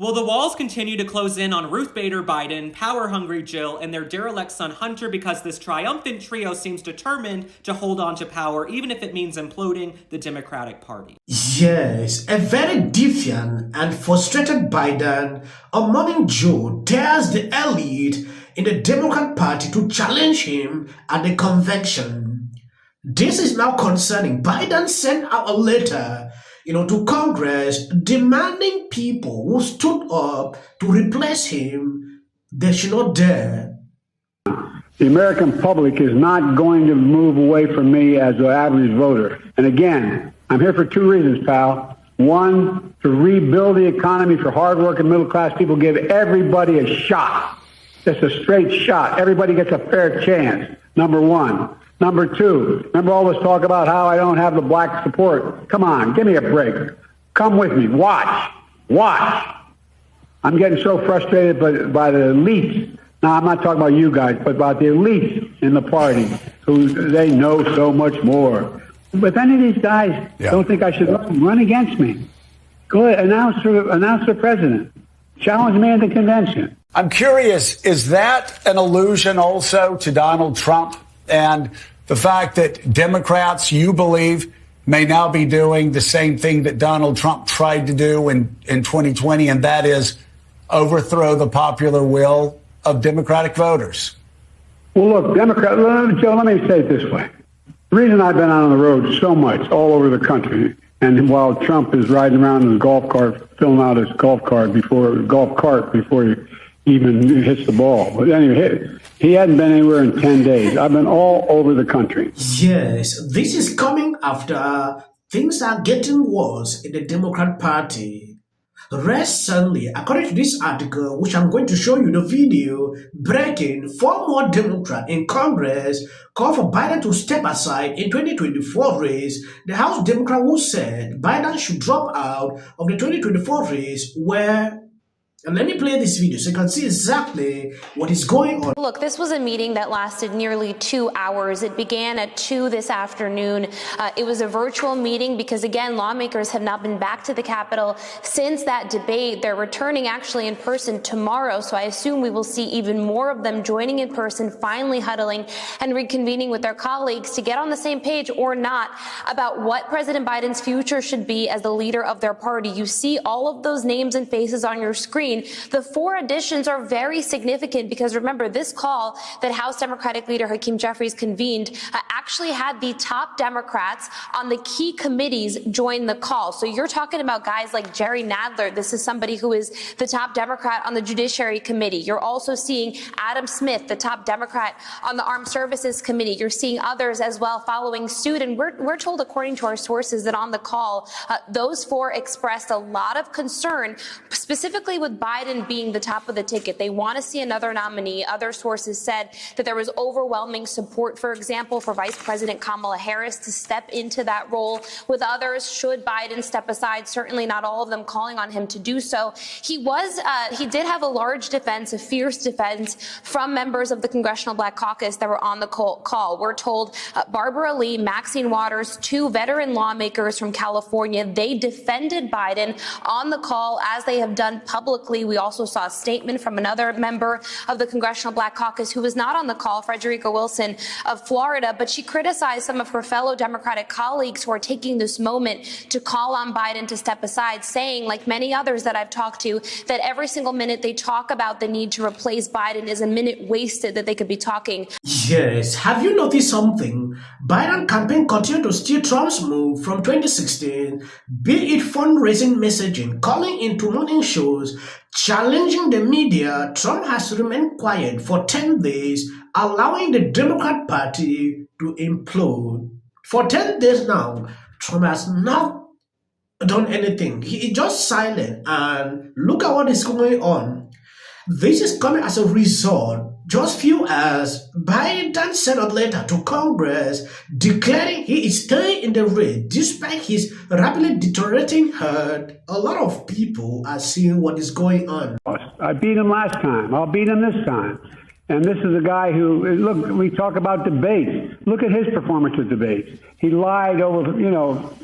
Will the walls continue to close in on Ruth Bader Biden, power-hungry Jill, and their derelict son Hunter because this triumphant trio seems determined to hold on to power, even if it means imploding the Democratic Party? Yes, a very defiant and frustrated Biden, Omoge Joe, dares the elite in the Democrat Party to challenge him at the convention. This is now concerning. Biden sent out a letter to Congress demanding people who stood up to replace him, they should not dare. The American public is not going to move away from me as an average voter. And again, I'm here for two reasons, pal. One, to rebuild the economy for hardworking middle-class people, give everybody a shot. Just a straight shot. Everybody gets a fair chance, number one. Number two, remember all this talk about how I don't have the black support? Come on, give me a break. Come with me. Watch. I'm getting so frustrated by the elites. Now, I'm not talking about you guys, but about the elites in the party who they know so much more. But if any of these guys don't think I should run against me, go ahead, announce the president. Challenge me at the convention. I'm curious, is that an allusion also to Donald Trump and the fact that Democrats, you believe, may now be doing the same thing that Donald Trump tried to do in 2020, and that is overthrow the popular will of Democratic voters? Well, look, Joe, let me say it this way. The reason I've been out on the road so much all over the country, and while Trump is riding around in his golf cart, filling out his golf cart before he even hits the ball. But anyway, he hadn't been anywhere in 10 days. I've been all over the country. Yes, this is coming after things are getting worse in the Democrat Party. Recently, according to this article, which I'm going to show you the video, breaking, 4 more Democrats in Congress call for Biden to step aside in 2024 race. The House Democrat who said Biden should drop out of the 2024 race and let me play this video so you can see exactly what is going on. Look, this was a meeting that lasted nearly 2 hours. It began at 2 this afternoon. It was a virtual meeting because, again, lawmakers have not been back to the Capitol since that debate. They're returning actually in person tomorrow, so I assume we will see even more of them joining in person, finally huddling and reconvening with their colleagues to get on the same page or not about what President Biden's future should be as the leader of their party. You see all of those names and faces on your screen. The 4 additions are very significant because, remember, this call that House Democratic leader Hakeem Jeffries convened actually had the top Democrats on the key committees join the call. So you're talking about guys like Jerry Nadler. This is somebody who is the top Democrat on the Judiciary Committee. You're also seeing Adam Smith, the top Democrat on the Armed Services Committee. You're seeing others as well following suit. And we're told, according to our sources, that on the call, those 4 expressed a lot of concern, specifically with Biden being the top of the ticket. They want to see another nominee. Other sources said that there was overwhelming support, for example, for Vice President Kamala Harris to step into that role. With others, should Biden step aside, certainly not all of them calling on him to do so. He did have a large defense, a fierce defense from members of the Congressional Black Caucus that were on the call. We're told Barbara Lee, Maxine Waters, 2 veteran lawmakers from California, they defended Biden on the call as they have done publicly. We also saw a statement from another member of the Congressional Black Caucus who was not on the call, Frederica Wilson of Florida, but she criticized some of her fellow Democratic colleagues who are taking this moment to call on Biden to step aside, saying, like many others that I've talked to, that every single minute they talk about the need to replace Biden is a minute wasted that they could be talking. Yes, have you noticed something? Biden campaign continued to steal Trump's move from 2016, be it fundraising messaging, calling into morning shows, challenging the media. Trump has remained quiet for 10 days, allowing the Democrat Party to implode. For 10 days now, Trump has not done anything. He is just silent, and look at what is going on. This is coming as a result. Just few hours, Biden sent a letter to Congress declaring he is staying in the race despite his rapidly deteriorating health. A lot of people are seeing what is going on. I beat him last time. I'll beat him this time. And this is a guy who, look, we talk about debates. Look at his performance at debates. He lied over,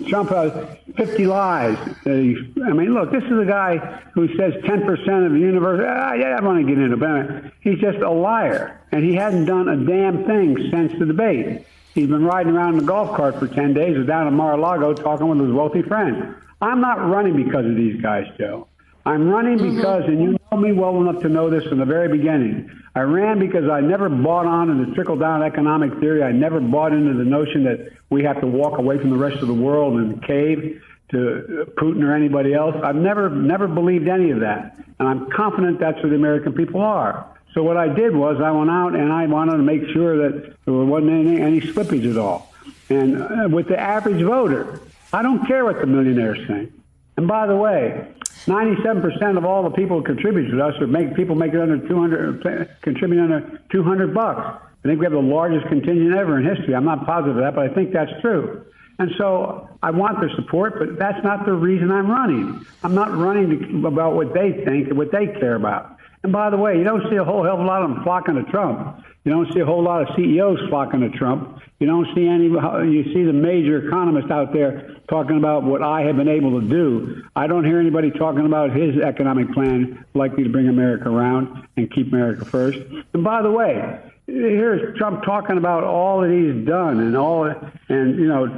Trump has 50 lies. I mean, look, this is a guy who says 10% of the universe. I don't want to get into it, but he's just a liar. And he hasn't done a damn thing since the debate. He's been riding around in a golf cart for 10 days, was down in Mar-a-Lago talking with his wealthy friends. I'm not running because of these guys, Joe. I'm running because, and you know me well enough to know this from the very beginning, I ran because I never bought on to the trickle-down economic theory. I never bought into the notion that we have to walk away from the rest of the world and cave to Putin or anybody else. I've never believed any of that, and I'm confident that's where the American people are. So what I did was I went out and I wanted to make sure that there wasn't any slippage at all. And with the average voter, I don't care what the millionaires think. And by the way, 97% of all the people who contribute to us are people making under 200, contributing under $200. I think we have the largest contingent ever in history. I'm not positive of that, but I think that's true. And so I want their support, but that's not the reason I'm running. I'm not running about what they think and what they care about. And by the way, you don't see a whole hell of a lot of them flocking to Trump. You don't see a whole lot of CEOs flocking to Trump. You don't see any. You see the major economists out there talking about what I have been able to do. I don't hear anybody talking about his economic plan likely to bring America around and keep America first. And by the way, here's Trump talking about all that he's done and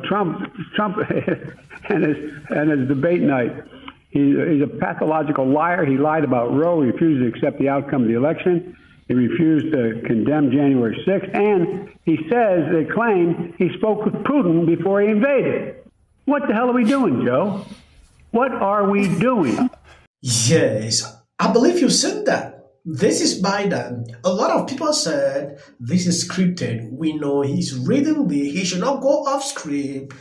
Trump and his debate night. He's a pathological liar. He lied about Roe. He refused to accept the outcome of the election. He refused to condemn January 6th. And they claim he spoke with Putin before he invaded. What the hell are we doing, Joe? What are we doing? Yes, I believe you said that. This is Biden. A lot of people said this is scripted. We know he's reading he should not go off script.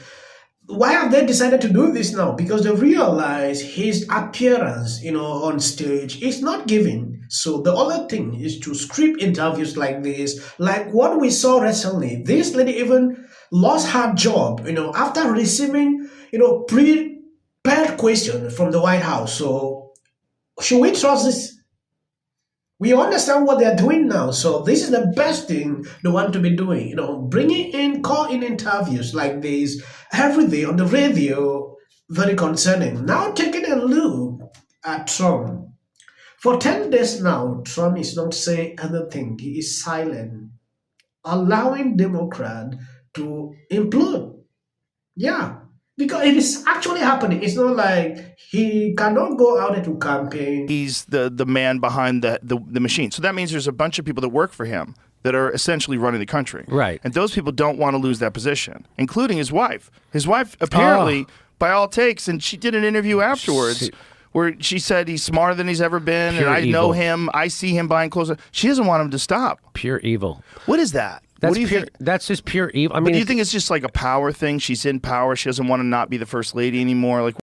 Why have they decided to do this now? Because they realize his appearance, on stage is not giving. So the other thing is to script interviews like this, like what we saw recently. This lady even lost her job, after receiving, prepared question from the White House. So should we trust this? We understand what they're doing now. So this is the best thing they want to be doing. Call-in interviews like this every day on the radio, very concerning. Now taking a look at Trump. For 10 days now, Trump is not saying anything. He is silent, allowing Democrats to implode. Yeah. Because it is actually happening. It's not like he cannot go out to campaign. He's the man behind the machine. So that means there's a bunch of people that work for him that are essentially running the country. Right. And those people don't want to lose that position, including his wife. His wife apparently, by all takes, and she did an interview afterwards where she said he's smarter than he's ever been, and I know him, I see him buying clothes. She doesn't want him to stop. Pure evil. What is that? That's what do you pure, think? That's just pure evil. I mean, but do you think it's just like a power thing? She's in power. She doesn't want to not be the first lady anymore. Like.